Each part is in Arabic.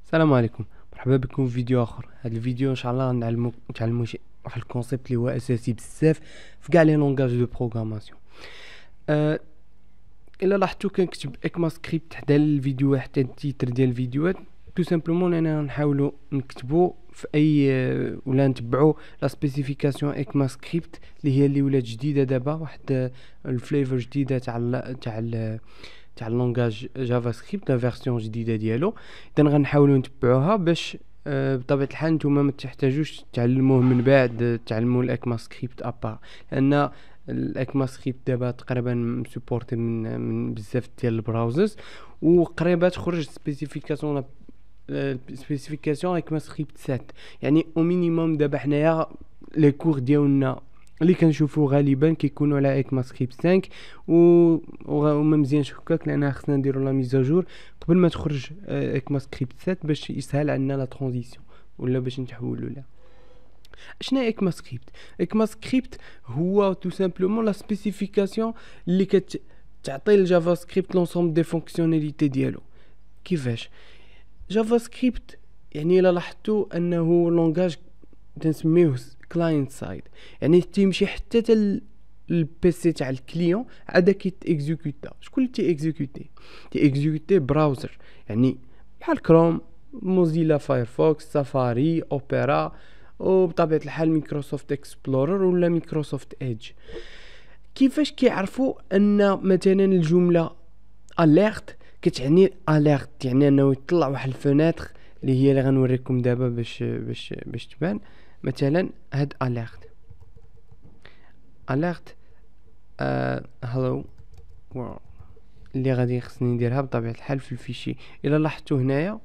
السلام عليكم. مرحبا بكم في فيديو اخر. هذا الفيديو ان شاء الله نتعلموا واحد الكونسيبت اللي هو اساسي بزاف في كاع لي لونغاج دو بروغراماسيون. الا لاحظتوا كنكتب اكما سكريبت حدا الفيديو حتى التيتر ديال الفيديوهات تو سامبلومون انا نحاولوا نكتبوا في اي ولا نتبعوا لا سبيسيفيكاسيون اكما سكريبت اللي ولات جديده دابا، واحد الفليفر جديده تاع اللونغاج جافا سكريبت، لا فيرسيون جديده ديالو. اذا غنحاولوا نتبعوها باش بطبيعه الحال نتوما ما تحتاجوش تعلموه من بعد تعلموا الاكما سكريبت ابار، لان الاكما سكريبت دابا تقريبا مسبورتي من بزاف ديال البراوزرز، وقريبه تخرج سبيسيفيكاسيون اكما سكريبت 7. يعني او مينيموم دابا حنايا لي كور ديالنا اللي كنشوفوا غالبا كيكونوا على اكما سكريبت 5 وما مزيانش هكاك، لان خصنا نديروا لا ميزاجور قبل ما تخرج اكما سكريبت 7 باش يسهل عندنا لا ترانزيسيون ولا باش نتحولوا لها. شنو هي اكما سكريبت؟ اكما سكريبت هو تو سامبلومون لا سبيسيفيكاسيون اللي كتعطي الجافا سكريبت لونسومبل دي فونكسيوناليتي ديالو. كيفاش؟ جافا سكريبت يعني الا لاحظتوا انه لونغاج تنسميوه كلاينت سايد، يعني تيمشي حتى البي سي تاع الكليون عاد كيتيكزيكوتا. شكون اللي تيكزيكوتي براوزر، يعني بحال كروم، موزيلا فايرفوكس، سافاري، اوبيرا، وبطبيعه الحال مايكروسوفت اكسبلورر ولا مايكروسوفت ايدج. كيفاش كيعرفوا ان مثلا الجمله اليرت كتعني اليرت، يعني انه يطلع واحد الفناتر اللي غنوريكم دابا باش تبان. مثلا هاد اليرت هلو وورلد اللي غادي خصني نديرها بطبيعه الحال في الفيشي. الا لاحظتوا هنايا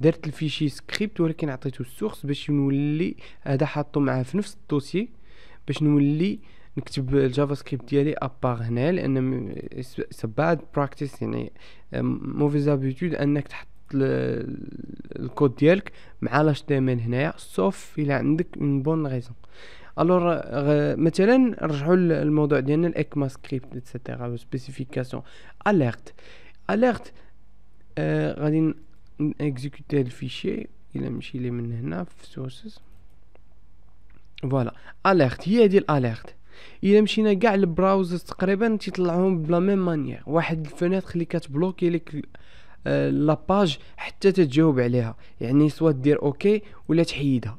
درت الفيشي سكريبت، ولكن عطيته السورس باش نولي هذا حاطه معاه في نفس الدوسي باش نولي نكتب الجافا سكريبت ديالي ابار هنا، لان سباد براكتيس، يعني موفيز ابيتود انك تحط الكود ديالك مع لاش تي ام ال هنايا، سوف الى عندك اون بون غيزون. الور مثلا نرجعوا للموضوع ديالنا الاكما سكريبت ايتترا سبيسيفيكاسيون اليرت. غادي اكزيكوتي الفيشي الى مشي لي من هنا في سورسز. فوالا اليرت هي هذه الاليرت. الا مشينا كاع البراوزرز تقريبا تيطلعوهم بلا ميم مانيير، واحد الفناتر اللي كتبلوكي لك لاباج حتى تتجاوب عليها، يعني سوا دير اوكي ولا تحيدها.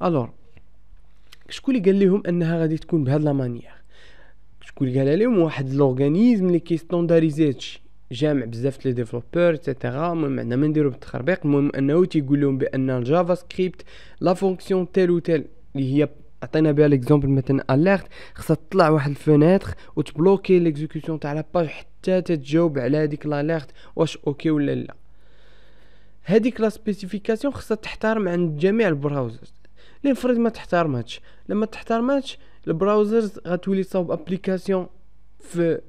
الور شكون اللي قال لهم انها غادي تكون بهاد لا مانيير؟ شكون اللي قال لهم؟ واحد لورغانيزم اللي كيستاندارديزي هادشي، جامع بزاف لي ديفلوبور ايتترا. المهم عندنا ما نديرو بالتخربيق، المهم انه تيقول لهم بان الجافا سكريبت لا فونكسيون تيل و تيل اللي هي عطينا بها ليكزامبل مثلا اليرت خصها تطلع واحد الفناتر وتبلوكي ليكزيكسيون تاع لاباج حتى تتجاوب على هذيك الاليرت واش اوكي ولا لا. هذيك لا سبيسيفيكاسيون خصها تحترم عند جميع البراوزرز. لنفرض ما تحترماتش، لما تحترماتش البراوزرز غتولي تصاوب ابليكاسيون في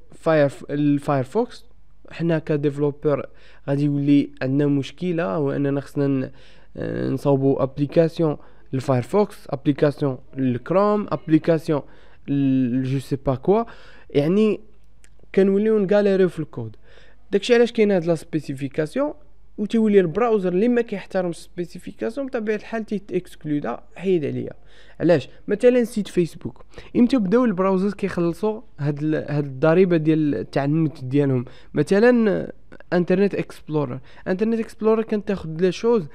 الفايرفوكس. حنا كديفلوبر غادي يولي عندنا مشكله، هو اننا خصنا نصاوبوا ابليكاسيون الفايرفوكس، ابليكاسيون الكروم، ابليكاسيون جو سي با كوا، يعني كنوليو نغاليريو في الكود. داكشي علاش كاين هاد لا سبيسيفيكاسيون، وتولي البراوزر اللي ما كيحترمش السبيسيفيكاسيون بطبيعه الحال تيتاكسكلودا، حيد عليا. علاش؟ مثلا سيت فيسبوك امتى بداو البراوزرز كيخلصوا هاد الضريبه ديال تاع النت ديالهم؟ مثلا انترنت اكسبلورر كانت تاخذ لي شوز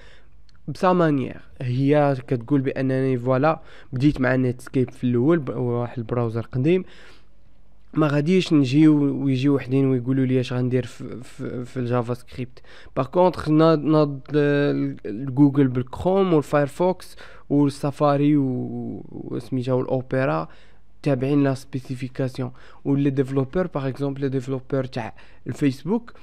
بسا مانيير، هي كتقول بانني فوالا بديت مع نيتسكيب في الاول، واحد البراوزر قديم، ما غاديش نجيو ويجي وحدين ويقولوا لي اش غندير في الجافا سكريبت. باغ كونطخ ناض جوجل بالكروم والفايرفوكس والسافاري وسميتها والاوبيرا تابعين لا سبيسيفيكاسيون. ولي ديفلوبر باغ اكزومبل لي ديفلوبر تاع الفيسبوك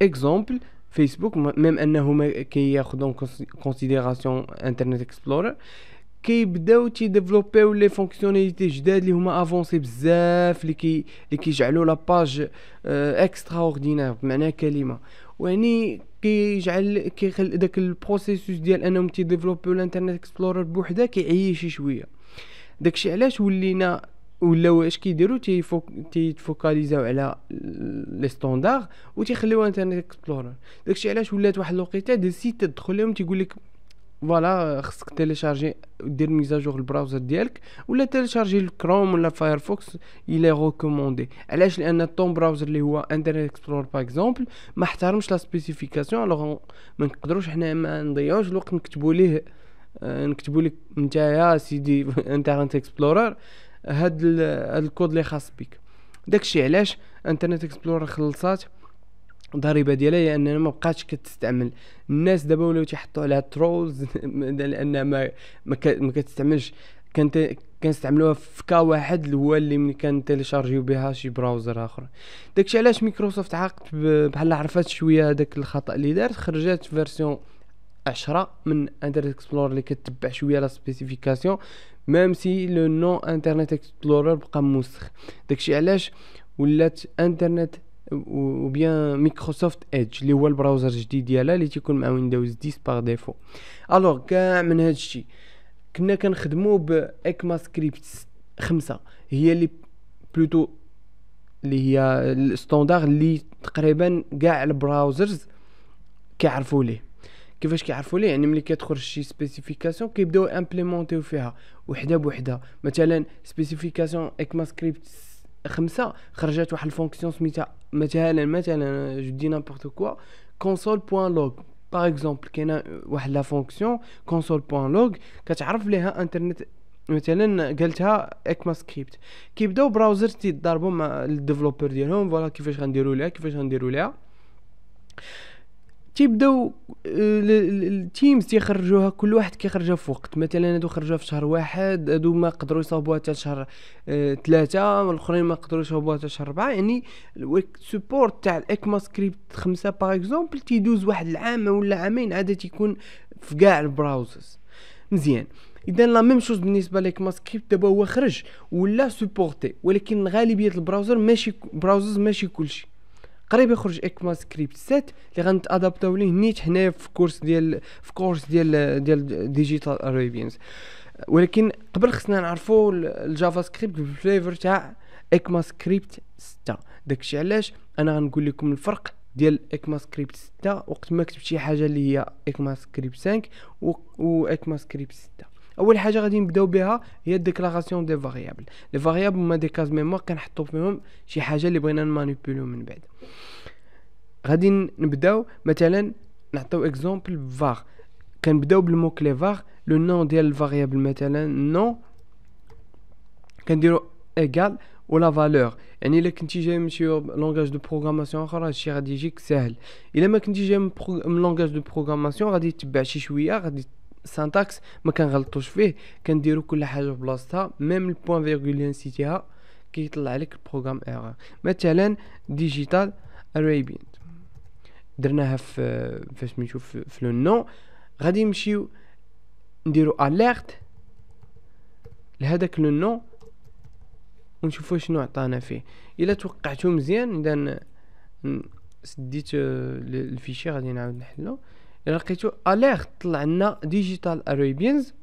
اكزومبل، فيسبوك ميم انه ما كياخذون كونسيديراسيون انترنت اكسبلورر، كيبداو تيديفلوبيو لي فونكسيوناليتي جداد اللي هما افونسي بزاف، اللي كيجعلوا لا باج اكسترا اوردينير بمعنى كلمه، ويعني كيخلي داك البروسيسوس ديال انهم تيديفلوبيو الانترنت اكسبلورر بوحده كيعيي شي شويه. داكشي علاش ولينا ولاو اش كيديروا تيفوكاليزاو على لي ستاندار وتيخليو انترنت اكسبلورر. داكشي علاش ولات واحد الوقيته دي سيت تدخل لهم تيقول لك فوالا خصك تيليشارجي دير ميزاجور البراوزر ديالك ولا تيليشارجي الكروم ولا فايرفوكس الى ريكوموندي. علاش؟ لان الطون براوزر اللي هو انترنت اكسبلورر باغ اكزومبل ما احترمش لا سبيسيفيكاسيون. الوغ ما نقدروش حنا ما نضيعوش الوقت نكتبوا لك نتايا سيدي انترنت اكسبلورر هاد الكود اللي خاص بك. داكشي علاش انترنت اكسبلورر خلصات الضريبه ديالها هي اننا ما بقاتش كتستعمل. الناس دابا ولاو تيحطوا عليها ترولز لان ما كتستعملش. كنستعملوها في كا واحد اللي هو اللي ملي كنتيليشارجيو بها شي براوزر اخر. داكشي علاش مايكروسوفت عاقت بحال عرفات شويه هذاك الخطا اللي دارت، خرجت فيرسيون 10 من انترنت اكسبلورر اللي كتبع شويه لا سبيسيفيكاسيون ميم سي لو نو انترنت اكسبلورر بقى موسخ. داكشي علاش ولات انترنت ou bien Microsoft Edge اللي هو البراوزر الجديد ديالها اللي تيكون مع ويندوز 10 باغ ديفو. الوغ كاع من هذا الشيء كنا كنخدموا باكما سكريبت 5 هي اللي بلوتو اللي هي الستاندار اللي تقريبا كاع البراوزرز كيعرفوا ليه. كيفاش كيعرفوا ليه؟ يعني ملي كتخرج شي سبيسيفيكاسيون كيبداو امبليمونطيو فيها وحده بوحده. مثلا سبيسيفيكاسيون اكما سكريبت 5 خرجت واحد الفونكسيون سميتها مثلا جو دي نامبورط كوا console.log باغ اكزومبل. كاينه واحد لا فونكسيون console.log كتعرف ليها انترنت مثلا قالتها اكما سكريبت. كيبداو براوزر تيضربوا مع الديفلوبر ديالهم فوالا كيفاش غنديروا ليها تيبداو التيمز تيخرجوها كل واحد كيخرجها في وقت. مثلا هادو خرجوها في شهر 1، هادو ما قدروا يصاوبوها حتى شهر 3، والاخرين ما قدروا يصاوبوها حتى شهر 4. يعني السبورت تاع الاكما سكريبت 5 باغ اكزومبل تيدوز واحد العام ولا عامين عاد تيكون في كاع البراوزرز مزيان. اذا لا ميم شوز بالنسبه لاكما سكريبت دابا هو خرج ولا سبورتي، ولكن غالبيه البراوزر ماشي كلشي. قريب يخرج اكما سكريبت 7 اللي غنتادابتاو ليه نيت حنايا في كورس ديال ديجيتال اريبيانز. ولكن قبل خصنا نعرفوا الجافا سكريبت بالفليفر تاع اكما سكريبت 6. داكشي علاش انا غنقول لكم الفرق ديال اكما سكريبت 6 وقت ما كتبت شي حاجه اللي هي اكما سكريبت 5 و اكما سكريبت 6. اول حاجه غادي نبداو بها هي الديكلاراسيون دي فاريابل. لي فاريابل هما دي كاز ميموار كنحطوا فيهم شي حاجه اللي بغينا نمانيبيوليو من بعد. غادي نبداو مثلا نعطيو اكزومبل var. كنبداو بالمو كلي var لو نون ديال الفاريابل مثلا نو كنديرو ايغال ولا فالور. يعني الا كنتي جاي من شي لونغاج دو بروغراماسيون اخر هادشي غادي يجيك ساهل. الا ما كنتي جاي من لونغاج دو بروغراماسيون غادي تتبع شي شويه، غادي سانتاكس ما كنغلطوش فيه، كنديرو كل حاجه بلاصتها. ميم البوين فيرغول اللي نسيتيها كيطلع لك البروغرام ايرور. مثلا ديجيتال اريبيان درناها فاش نشوف في لو نو غادي نمشيو نديرو اليرت لهداك لو نو ونشوفوا شنو عطانا فيه. الا توقعتو مزيان اذا سديت الفيشي غادي نعاود نحلو. الا لقيتو اليرت طلع لنا ديجيتال اريبيانز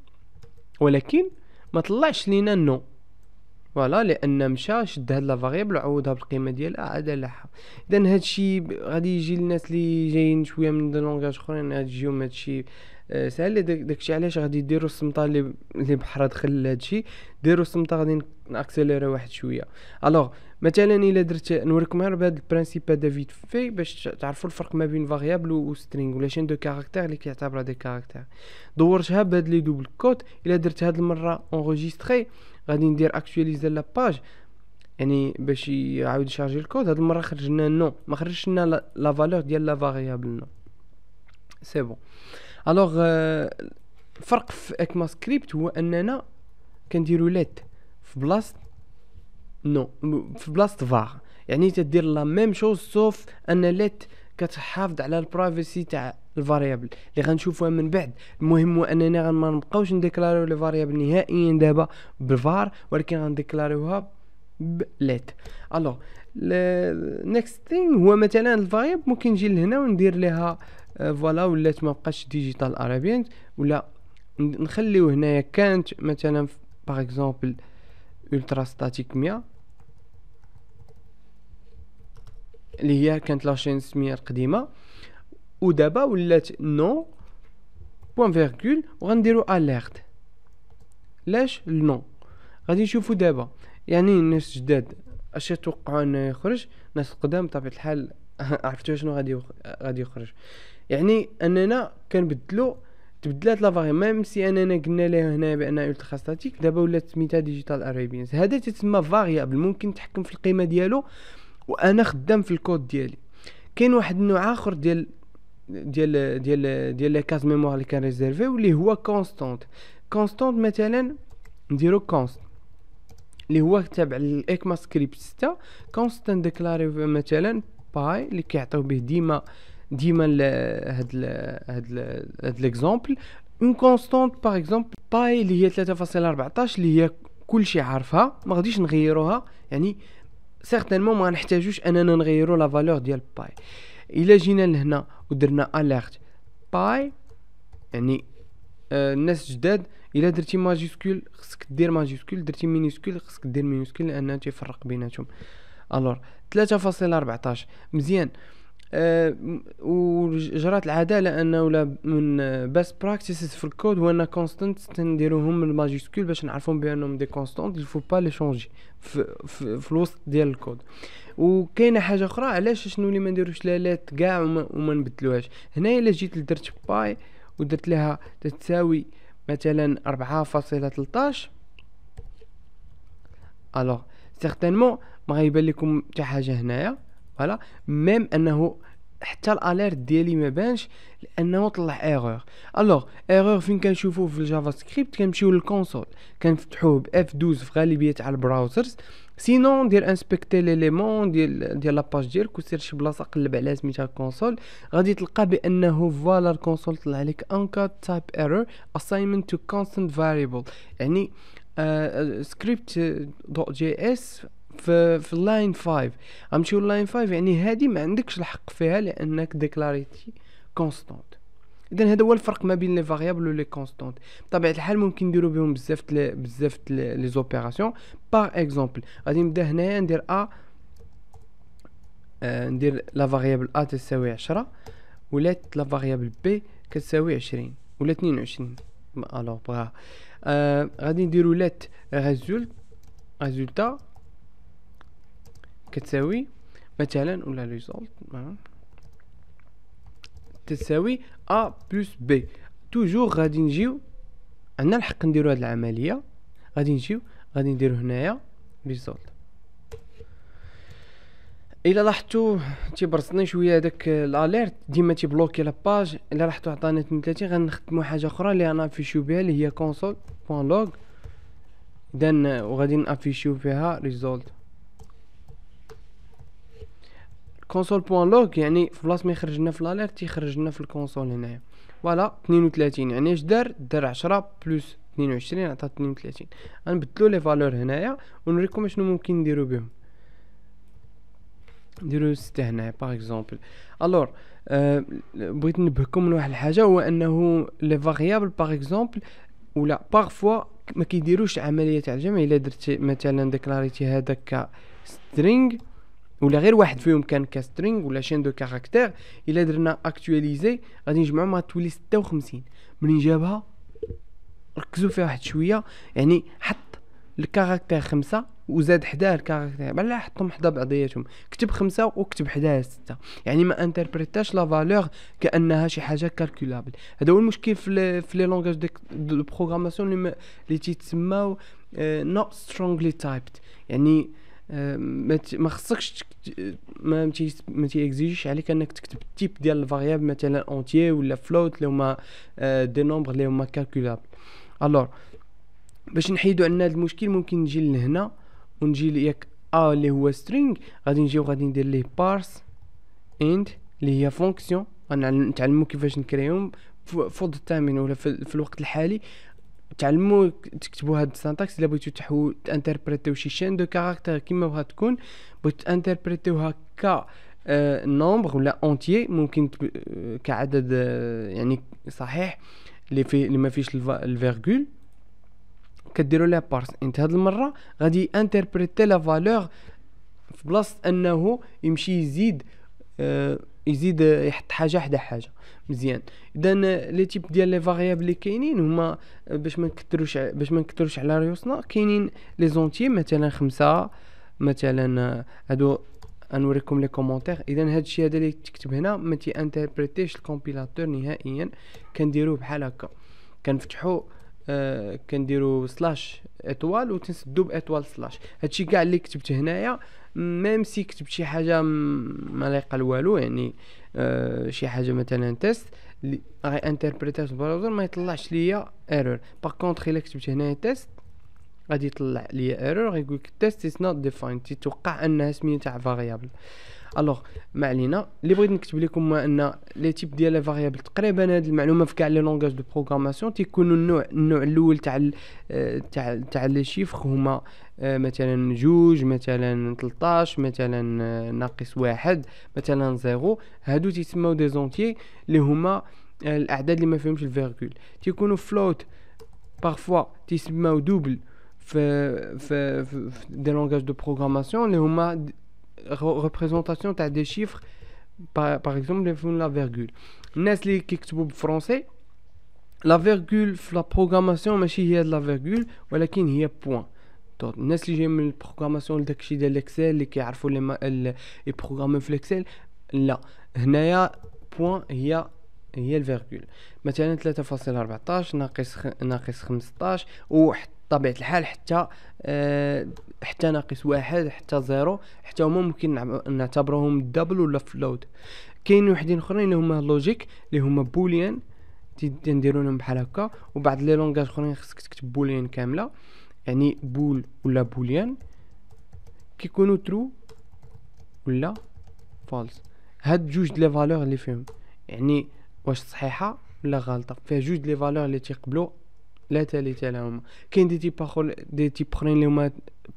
ولكن ما طلعش لينا نو فوالا لان مشى شد هاد لا فاريبل وعوضها بالقيمه ديالها عاد لها. اذا هادشي غادي يجي للناس اللي جايين شويه من دي لونغاج اخرين غادي يجيهم هادشي سهل. داكشي علاش غادي ديروا السمطه اللي بحرا دخل لهادشي، ديروا السمطه غادي ناكسيليري واحد شويه. الوغ مثلا الا درت نوريكم غير بهذا البرانسيپ هذا فيت في باش تعرفوا الفرق ما بين فاريابل و سترينغ ولا شين دو كاركتير اللي كيعتبرها دي كاركتير. دورتها بهاد لي دوبل كود. الا درت هاد المره اونغيستري غادي ندير اكطواليزي لا باج يعني باش يعاود يشارجي الكود. هاد المره خرج لنا نو، ما خرجش لنا لا فالور ديال لا فاريابل نو. سي بون. الوغ الفرق في اكما سكريبت هو اننا كنديرو ليت في بلاصه نو في بلاصه فار. يعني تدير لا ميم شوز سوف ان ليت كتحافظ على البرايفسي تاع الفاريابل اللي غنشوفوها من بعد. المهم هو اننا ما نبقاوش نديكلاريو لي فاريابل نهائيا دابا بالفار، ولكن غنديكلاريوها بليت. الوغ نيكست ثينغ هو مثلا الفاريابل ممكن نجي لهنا وندير ليها فوالا ولات ما بقاش ديجيتال اريبيان ولا نخليو هنايا كانت مثلا باغ اكزومبل الترا ستاتيك 100 اللي هي كانت لاشين سميه القديمه، ودابا ولات نو بوان فيرغول وغنديرو اليرت. لاش النو؟ غادي نشوفو دابا يعني الناس جداد اش يتوقعوا انه يخرج، الناس القدام بطبيعه الحال عرفتوا شنو غادي يخرج. يعني اننا كنبدلو تبدلات لا فاري ميم سي اننا قلنا ليه هنا بان الترا ستاتيك دابا ولات سميتها ديجيتال اريبيانس. هذا تسمى فاريابل ممكن نتحكم في القيمه ديالو وانا خدام في الكود ديالي. كاين واحد النوع اخر ديال لي كاز ميموار اللي كان ريزيرفي واللي هو كونستانت. كونستانت مثلا نديرو كونست اللي هو تابع الاكما سكريبت 6 كونستانت ديكلاري مثلا باي اللي كيعطيو به ديما هاد ليكزامبل اون كونستانت باغ اكزومبل باي اللي هي 3.14 اللي هي كلشي عارفها ما غاديش نغيروها. يعني سيغتينمون ما نحتاجوش اننا نغيروا لا فالور ديال باي. الا جينا لهنا ودرنا اليرت باي يعني الناس جداد الا درتي ماجيسكول خصك دير ماجيسكول، درتي مينيسكول خصك دير مينيسكول لانه تيفرق بيناتهم. الور 3.14 مزيان. وجرات العاده لانه ولا من باس براكتيسز في الكود هو ان كونستانت تنديروهم الماجيسكول باش نعرفهم بانهم دي كونستانت الفو با لي شونجي في الوسط ديال الكود. وكاينه حاجه اخرى علاش شنو اللي ما نديروش لالات كاع وما نبدلوهاش. هنايا الا جيت درت باي ودرت لها تساوي مثلا 4.13 الوغ سيغتينمون ما غيبان لكم حتى حاجه هنايا فوالا ميم انه حتى الاليرت ديالي ما بانش لانه طلع ايرور. الوغ ايرور فين كنشوفوه في الجافا سكريبت كنمشيو للكونسول كنفتحوه ب F12 في غالبيه تاع البراوزرز. سينون دير انسبكتي ليليمون ديال لاباج ديالك وسير شي بلاصه قلب على سميتها كونسول غادي تلقى بانه فوالا الكونسول طلع لك انكا تايب ايرور assignment to constant variable. يعني سكريبت دوت جي اس في اللاين 5 غنمشيو للاين 5 يعني هذه ما عندكش الحق فيها لانك ديكلاريتي كونستانت. اذا هذا هو الفرق ما بين لي فاريابل و لي كونستانت. بطبيعه الحال ممكن نديرو بهم بزاف لي زوبيراسيون. باغ اكزومبل غادي نبدا هنايا ندير ندير لا فاريابل ا تساوي 10 ولات لا فاريابل بي كتساوي 20 ولا 22. الوغ بغا غادي نديرو لات ريزولتا كتساوي مثلا ولا ريزولت تساوي ا بلس بي. توجور غادي نجيو عندنا الحق نديرو هاد العمليه. غادي نديرو هنايا ريزولت. الا لاحظتوا تيبرصني شويه هذاك الاليرت ديما تيبلوكي لاباج. الا لاحظتوا عطانا 32 غنخدموا حاجه اخرى اللي انا نافيشيو بها اللي هي console.log اذا وغادي نافيشيو فيها ريزولت. console.log يعني في بلاصه ما يخرج لنا في الاليرت يخرج لنا في الكونسول هنايا فوالا 32. يعني اش دار 10 بلس 22 عطات 32. غنبدلو لي فالور هنايا ونوريكم شنو ممكن نديرو بهم. نديرو 6 هنايا باغ اكزومبل. الور بغيت ننبهكم من واحد الحاجه هو انه لي فاريابل باغ اكزومبل ولا بارفوا ما كيديروش عمليه تاع الجمع. الا درت مثلا ديكلاريتي هذاك سترينغ ولا غير واحد فيهم كان كاسترينغ ولا شين دو كاركتير الا درنا اكطواليزي غادي نجمعو ما تولي 56. منين جابها ركزوا فيها واحد شويه. يعني حط الكاركتير 5 وزاد حداه الكاركتير بلا حطهم حدا بعضياتهم كتب 5 وكتب حداه 6. يعني ما انتربريتاش لا فالور كانها شي حاجه كالكولابل. هذا هو المشكل في لي لونغاج دو بروغراماسيون اللي تيتسماو not strongly typed. يعني ما خصكش ما تيكزيجيش عليك انك تكتب التيب ديال الفاريابل مثلا اونتيي ولا فلوت اللي هما دي نومبر اللي هما كالكولابل. الور باش نحيدو عندنا هذا المشكل ممكن نجي لهنا ونجي لياك اللي هو string غادي ندير ليه parse int اللي هي فونكسيون غنتعلمو كيفاش نكريهم فور ذا تايمين ولا في الوقت الحالي. تعلموا تكتبوا هاد السانتاكس الا بغيتو انتربريتيو شي شين دو كاركتير كيما بغات تكون بغيتو انتربريتيوها ك نومبر ولا اونتيي ممكن كعدد يعني صحيح اللي ما فيش الفيرغول كديروا لها بارس انت هاد المره غادي انتربريتي لا فالور في بلاصه انه يمشي يزيد يحط حاجه حدا حاجه مزيان. اذا لي تيب ديال لي فاريابل اللي كاينين هما باش ما نكثروش على ريوسنا كاينين لي زونتي مثلا 5 مثلا هادو غنوريكم لي كومونتير. اذا هادشي هذا اللي تكتب هنا ما تي انتربريتيش الكومبيلاتور نهائيا. كنديروه بحال هكا كنفتحوا كنديروا سلاش ايطوال وتنسدوا بايطوال سلاش. هادشي كاع اللي كتبت هنايا ميم سي كتبت شي حاجه ما لايقه لوالو يعني شي حاجه مثلا تيست اللي غي انتربريتها البراوزر ما يطلعش ليا ايرور. باغ كونطخ الا كتبت هنايا تيست غادي يطلع ليا ايرور غيقول لك تيست از نوت ديفايند تتوقع انها سميه تاع فاريابل. الوغ ما علينا. اللي بغيت نكتب لكم هو ان لي تيب ديال لي فاريابل تقريبا هاد المعلومه في كاع لي لونغاج دو بروغراماسيون تيكونوا النوع الاول تاع لي شيفر هما مثلا 2 مثلا 13 مثلا ناقص 1 مثلا 0. هادو تيسموا دي زونتيي اللي هما الاعداد اللي ما فيهمش الفيرغول. تيكونوا فلوت بارفوا تيسموا دوبل في دي لونغاج دو بروغراماسيون اللي هما représentation تاع دي شيفر باغ اكزومبل اللي فيهم لا فيرغول. الناس اللي كيكتبوا بالفرنسي لا فيرغول في لا بروغراماسيون ماشي هي لا فيرغول ولكن هي بوين. الناس اللي جايين من البروغراماسيون داكشي ديال الاكسل اللي كيعرفوا لي بروغرامون في الاكسل لا هنايا بوين هي الفيرغول. مثلا 3.14 ناقص 15 وحتى طبيعة الحال حتى ناقص 1 حتى 0 حتى هما ممكن نعتبروهم دبل ولا فلوت. كاين وحدين اخرين اللي هما لوجيك اللي هما بوليان تنديرونهم بحال هكا. وبعض لي لونغاج اخرين خصك تكتب بوليان كامله يعني بول ولا بوليان كيكونوا ترو ولا فالس. هاد جوج لي فالور اللي فيهم يعني واش صحيحه ولا غلطه فيها جوج لي فالور اللي تيقبلوا لا تالي لهم. كاين دي تيب اخرين اللي هما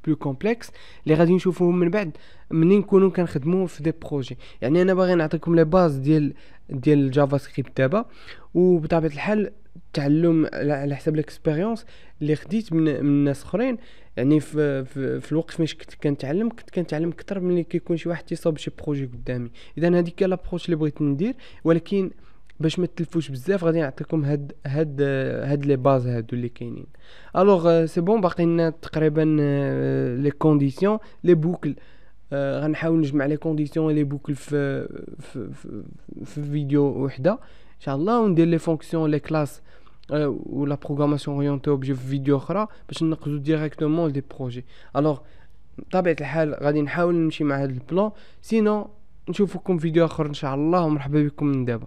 بلو كومبلكس اللي غادي نشوفوهم من بعد منين نكونوا كنخدموا في دي بروجي. يعني انا باغي نعطيكم لي باز ديال الجافا سكريبت دابا وبطبيعه الحال تعلم على حسب الاكسبيريونس اللي خديت من الناس اخرين. يعني في الوقت فاش كنت كنتعلم اكثر من اللي كيكون شي واحد تيصاوب شي بروجي قدامي. اذا هذيك هي لابروش اللي بغيت ندير ولكن باش ما تلفوش بزاف غادي نعطيكم هاد لي باز هادو اللي كاينين. الوغ سي بون باقي لنا تقريبا لي كونديسيون لي بوكل. غنحاول نجمع لي كونديسيون لي بوكل في فيديو وحده ان شاء الله وندير لي فونكسيون لي كلاس ولا بروغراماسيون اورينتي اوبجي في فيديو اخرى باش نقدروا ديريكتومون دي بروجي. الوغ بطبيعه الحال غادي نحاول نمشي مع هاد البلان سينو نشوفكم فيديو اخر ان شاء الله ومرحبا بكم من دابا.